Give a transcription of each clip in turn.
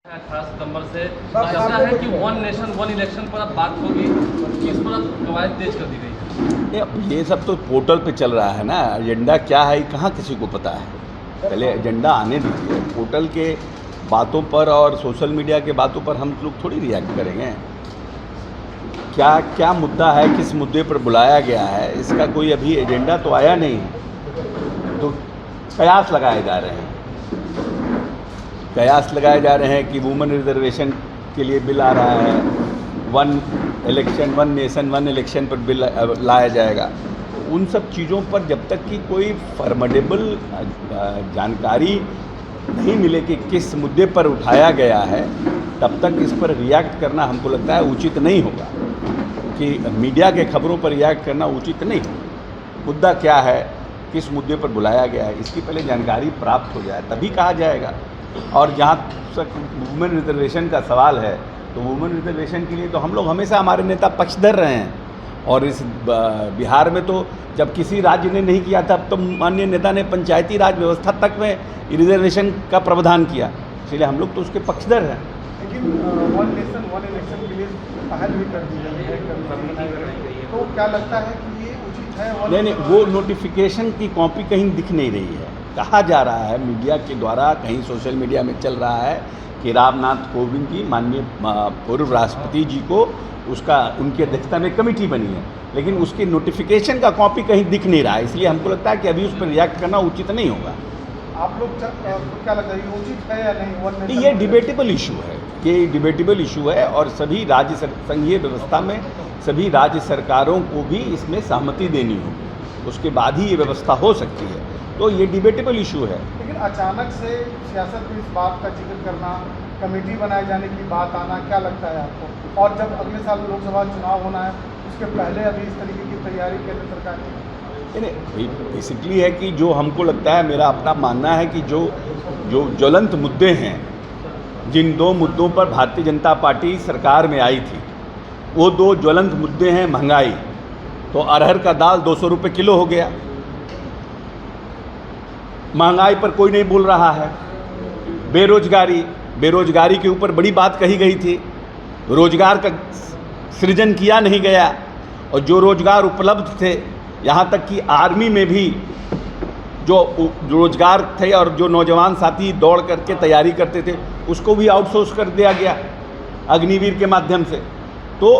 18 सितंबर से ऐसा है कि वन नेशन वन इलेक्शन पर अब बात होगी, इस पर अब कवायद तेज कर दी गई है। ये सब तो पोर्टल पे चल रहा है ना। एजेंडा क्या है कहाँ किसी को पता है। पहले एजेंडा आने दीजिए। पोर्टल के बातों पर और सोशल मीडिया के बातों पर हम लोग थोड़ी रिएक्ट करेंगे। क्या क्या मुद्दा है, किस मुद्दे पर बुलाया गया है, इसका कोई अभी एजेंडा तो आया नहीं। तो कयास लगाए जा रहे हैं। कयास लगाए जा रहे हैं कि वुमेन रिजर्वेशन के लिए बिल आ रहा है, one election one nation one election पर बिल लाया जाएगा। उन सब चीज़ों पर जब तक कि कोई फॉर्मेडेबल जानकारी नहीं मिले कि किस मुद्दे पर उठाया गया है, तब तक इस पर रिएक्ट करना हमको लगता है उचित नहीं होगा। कि मीडिया के खबरों पर रिएक्ट करना उचित नहीं होगा। मुद्दा क्या है, किस मुद्दे पर बुलाया गया है, इसकी पहले जानकारी प्राप्त हो जाए तभी कहा जाएगा। और जहाँ तक वुमेन रिजर्वेशन का सवाल है, तो वुमेन रिजर्वेशन के लिए तो हम लोग हमेशा हमारे नेता पक्षधर रहे हैं। और इस बिहार में तो जब किसी राज्य ने नहीं किया था, तब तो माननीय नेता ने पंचायती राज व्यवस्था तक में रिजर्वेशन का प्रावधान किया, इसलिए हम लोग तो उसके पक्षधर हैं। लेकिन वन नेशन वन इलेक्शन के लिए पहल भी कर दी गई है, तो क्या लगता है कि ये उचित है? नहीं, वो नोटिफिकेशन की कॉपी कहीं दिख नहीं रही है। कहा जा रहा है मीडिया के द्वारा, कहीं सोशल मीडिया में चल रहा है कि रामनाथ कोविंद जी माननीय पूर्व राष्ट्रपति जी को उसका उनकी अध्यक्षता में कमेटी बनी है, लेकिन उसके नोटिफिकेशन का कॉपी कहीं दिख नहीं रहा है। इसलिए हमको लगता है कि अभी उस पर रिएक्ट करना उचित नहीं होगा। आप लोग क्या लगता है, ये उचित है या नहीं? ये डिबेटेबल इशू है, ये डिबेटेबल इशू है। और सभी राज्य संघीय व्यवस्था में सभी राज्य सरकारों को भी इसमें सहमति देनी होगी, उसके बाद ही ये व्यवस्था हो सकती है। तो ये डिबेटेबल इशू है। लेकिन अचानक से सियासत में इस बात का जिक्र करना, कमेटी बनाए जाने की बात आना, क्या लगता है आपको? और जब अगले साल लोकसभा चुनाव होना है, उसके पहले अभी इस तरीके की तैयारी केंद्र सरकार की? बेसिकली है कि जो हमको लगता है, मेरा अपना मानना है कि जो ज्वलंत मुद्दे हैं, जिन दो मुद्दों पर भारतीय जनता पार्टी सरकार में आई थी, वो दो ज्वलंत मुद्दे हैं। महंगाई, तो अरहर का दाल 200 रुपये किलो हो गया। महंगाई पर कोई नहीं बोल रहा है। बेरोजगारी के ऊपर बड़ी बात कही गई थी, रोजगार का सृजन किया नहीं गया। और जो रोजगार उपलब्ध थे, यहाँ तक कि आर्मी में भी जो रोजगार थे और जो नौजवान साथी दौड़ करके तैयारी करते थे, उसको भी आउटसोर्स कर दिया गया अग्निवीर के माध्यम से। तो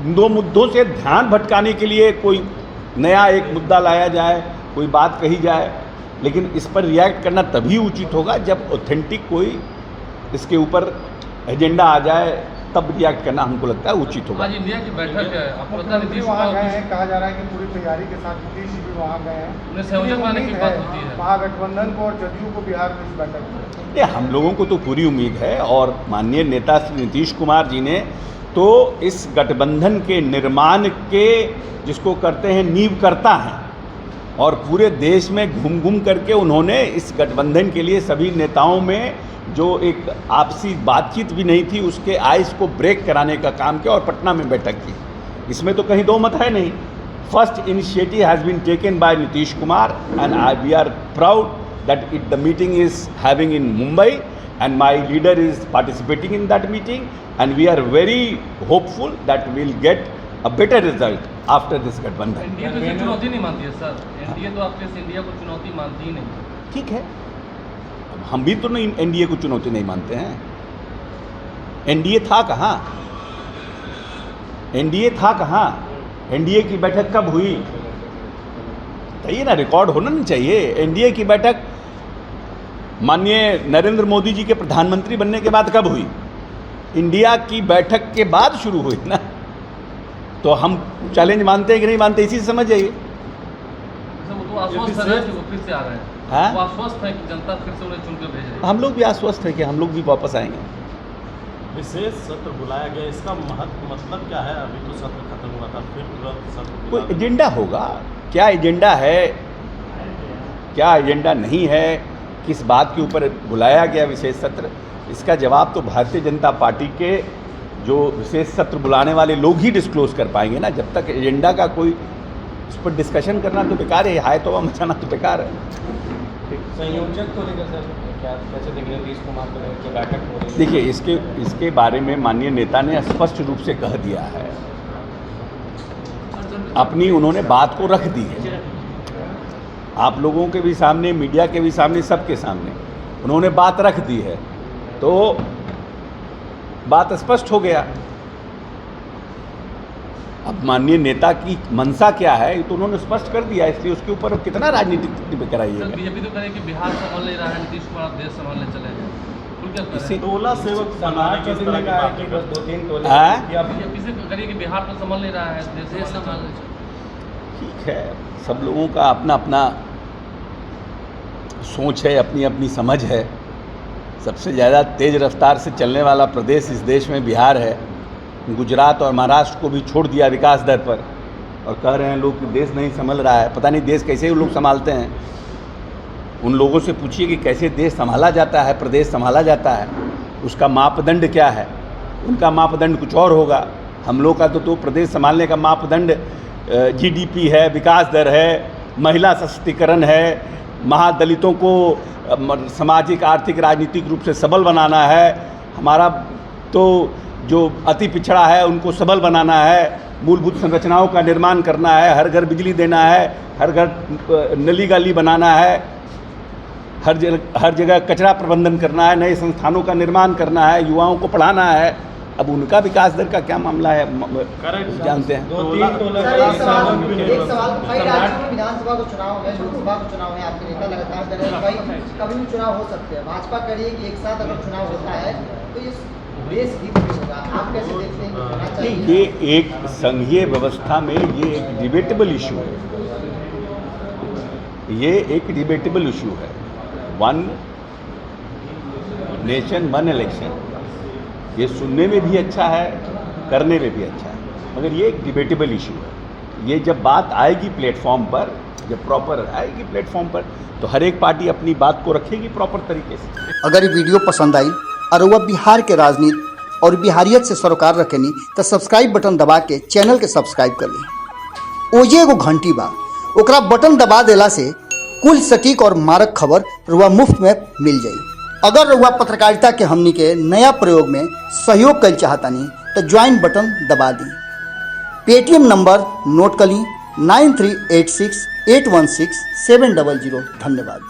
दो मुद्दों से ध्यान भटकाने के लिए कोई नया एक मुद्दा लाया जाए, कोई बात कही जाए, लेकिन इस पर रिएक्ट करना तभी उचित होगा जब ऑथेंटिक कोई इसके ऊपर एजेंडा आ जाए, तब रिएक्ट करना हमको लगता है उचित होगा। आज इंडिया की बैठक है, आपको पता है नीतीश वहाँ गए हैं, कहा जा रहा है कि पूरी तैयारी के साथ नीतीश जी भी वहाँ गए हैं। उन्हें संयोजक बनाने की बात होती है महागठबंधन को और जदयू को बिहार में इस बैठक में। ये हम लोगों को तो पूरी उम्मीद है, और माननीय नेता श्री नीतीश कुमार जी ने तो इस गठबंधन के निर्माण के, जिसको करते हैं नींव करता है, और पूरे देश में घूम घूम करके उन्होंने इस गठबंधन के लिए सभी नेताओं में जो एक आपसी बातचीत भी नहीं थी, उसके आइस को ब्रेक कराने का काम किया और पटना में बैठक की। इसमें तो कहीं दो मत है नहीं। First initiative has been taken by Nitish Kumar, and we are proud that the meeting is having in Mumbai, and my leader is participating in that meeting, and we are very hopeful that we'll get a better result after this गठबंधन। NDA तो इसे चुनौती नहीं मानती है sir, NDA तो आपके India को चुनौती मानती ही नहीं। ठीक है, हम भी तो नहीं एनडीए को चुनौती नहीं मानते हैं। एनडीए था कहाँ? एनडीए की बैठक कब हुई? चाहिए ना, रिकॉर्ड होना नहीं चाहिए। एनडीए की बैठक माननीय नरेंद्र मोदी जी के प्रधानमंत्री बनने के बाद कब हुई? इंडिया की बैठक के बाद शुरू हुई ना। तो हम चैलेंज मानते हैं कि नहीं मानते, इसी से समझ जाइए। वो तो आश्वस्त है कि वो फिर से आ रहे हैं। हाँ? वो आश्वस्त है कि जनता फिर से उन्हें चुनकर भेज रही है। हम लोग भी आश्वस्त हैं कि हम लोग भी वापस आएंगे। विशेष सत्र बुलाया गया, इसका मतलब क्या है? अभी तो सत्र खत्म हुआ था, फिर तुरंत सत्र कोई एजेंडा होगा। क्या एजेंडा है, क्या एजेंडा नहीं है, किस बात के ऊपर बुलाया गया विशेष सत्र, इसका जवाब तो भारतीय जनता पार्टी के जो विशेष सत्र बुलाने वाले लोग ही डिस्क्लोज कर पाएंगे ना। जब तक एजेंडा का कोई उस पर डिस्कशन करना तो बेकार है, हाय तौबा मचाना तो बेकार है। संयोजक को लेकर सर क्या कैसे देख रहे हैं नीतीश कुमार को लेकर के बैठक हो रही है? देखिए, इसके बारे में माननीय नेता ने स्पष्ट रूप से कह दिया है, अपनी उन्होंने बात को रख दी है, आप लोगों के भी सामने, मीडिया के भी सामने, सबके सामने उन्होंने बात रख दी है, तो बात स्पष्ट हो गया। अब माननीय नेता की मंशा क्या है ये तो उन्होंने स्पष्ट कर दिया, इसलिए उसके ऊपर कितना राजनीतिक कराइएगा। बीजेपी तो कहे कि बिहार संभाल नहीं रहा है, नीतीश कुमार देश संभालने चले हैं, खुल क्या करें? टोला सेवक बनाने की इस तरह की बातें बस करते 2-3 टोले हाँ? बीजेपी से करिए कि बिहार तो संभाल नहीं रहा है, देश संभालने चले। ठीक है, सब लोगों का अपना अपना सोच है, अपनी अपनी समझ है। सबसे ज़्यादा तेज़ रफ्तार से चलने वाला प्रदेश इस देश में बिहार है। गुजरात और महाराष्ट्र को भी छोड़ दिया विकास दर पर, और कह रहे हैं लोग कि देश नहीं संभल रहा है। पता नहीं देश कैसे वो लोग संभालते हैं। उन लोगों से पूछिए कि कैसे देश संभाला जाता है, प्रदेश संभाला जाता है, उसका मापदंड क्या है। उनका मापदंड कुछ और होगा, हम लोग का तो प्रदेश संभालने का मापदंड जीडीपी है, विकास दर है, महिला सशक्तिकरण है, महादलितों को सामाजिक, आर्थिक, राजनीतिक रूप से सबल बनाना है। हमारा तो जो अति पिछड़ा है उनको सबल बनाना है, मूलभूत संरचनाओं का निर्माण करना है, हर घर बिजली देना है, हर घर नली गली बनाना है, हर जगह कचरा प्रबंधन करना है, नए संस्थानों का निर्माण करना है, युवाओं को पढ़ाना है। अब उनका विकास दर का क्या मामला है जानते हैं। एक सवाल कई राज्यों में विधानसभा को चुनाव है, लोकसभा को चुनाव है, आपके नेता लगातार कह रहे हैं भाई कभी भी चुनाव हो सकते हैं। भाजपा कह रही है कि एक साथ अगर चुनाव होता है तो ये देश हित में होगा, आप कैसे देखते हैं कि होना चाहिए? ये एक संघीय व्यवस्था में ये एक डिबेटेबल इशू है, ये एक डिबेटेबल इशू है। वन नेशन वन इलेक्शन, ये सुनने में भी अच्छा है, करने में भी अच्छा है, मगर ये एक डिबेटेबल इशू है। ये जब बात आएगी प्लेटफॉर्म पर, जब प्रॉपर आएगी प्लेटफॉर्म पर, तो हर एक पार्टी अपनी बात को रखेगी प्रॉपर तरीके से। अगर ये वीडियो पसंद आई और वह बिहार के राजनीति और बिहारियत से सरोकार रखेनी तो सब्सक्राइब बटन दबा के चैनल के सब्सक्राइब कर ली। ओजे एगो घंटी बा, ओकरा बटन दबा देला से कुल सटीक और मारक खबर रुआ मुफ्त में मिल जाई। अगर रुआ पत्रकारिता के हमनी के नया प्रयोग में सहयोग कर चाहतानी तो ज्वाइन बटन दबा दी। पेटीएम नंबर नोट कर ली 9386816700। धन्यवाद।